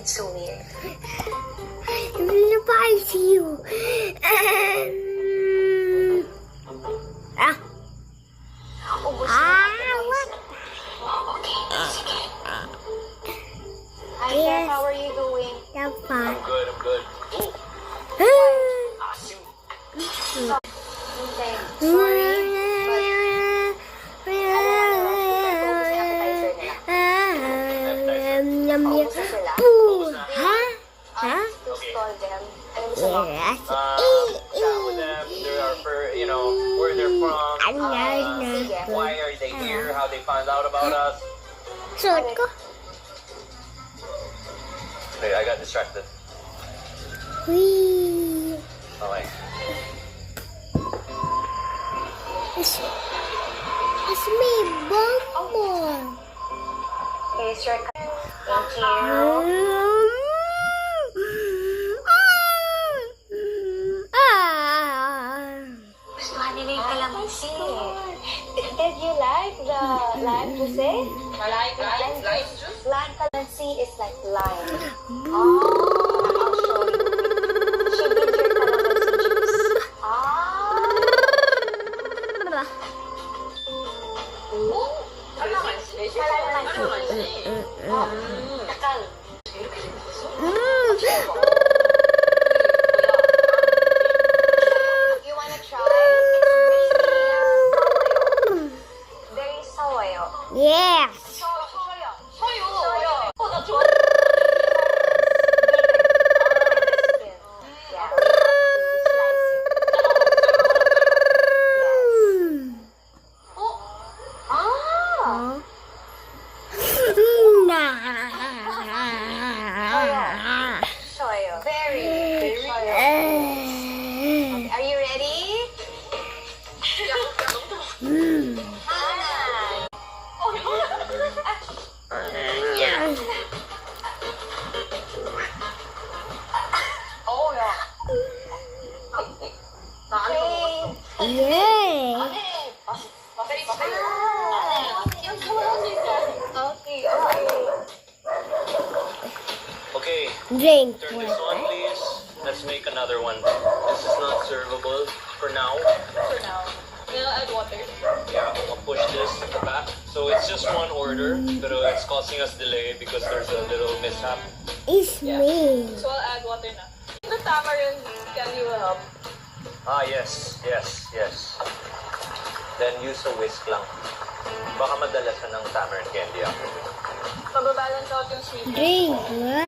It's so weird. I'm gonna bite you. Ubus na What? Okay, sige. Hi, Yes. Jeff. How are you doing? I'm fine. I'm good, I'm good. Oh, shoot. Okay. Sorry, Maubos na sila. Just call them. Ano gusto mo? Yes. Chat with them. There are where they're from. Sige. Why are they here? How they found out about us. Suot ko. Wait, I got distracted. Wee. Okay. It's me, Bonbon. Here's your card. Thank you. Gustuhan nila yung kalamansi. Did you like the lime juice? Lime juice? Lime calamansi is like lime. Oh, I'll show you. She did your calamansi juice. Takal. You wanna try? There is soyo. Yes. 소요. 나 좋아. Soyo. Very soyo. Are you ready? Oh, yeah. Yay. Okay. Okay, Drink. turn this one, please. Let's make another one. This is not servable for now. For now. We'll add water. Yeah, I'll push this at the back. So it's just one order, but it's causing us delay because there's a little mishap. It's me. So I'll add water na. The tamarind candy will help. Yes. Then use a whisk lang. Baka madalasan ng tamarind candy ako. Mababalance out yung sweetness. Drink.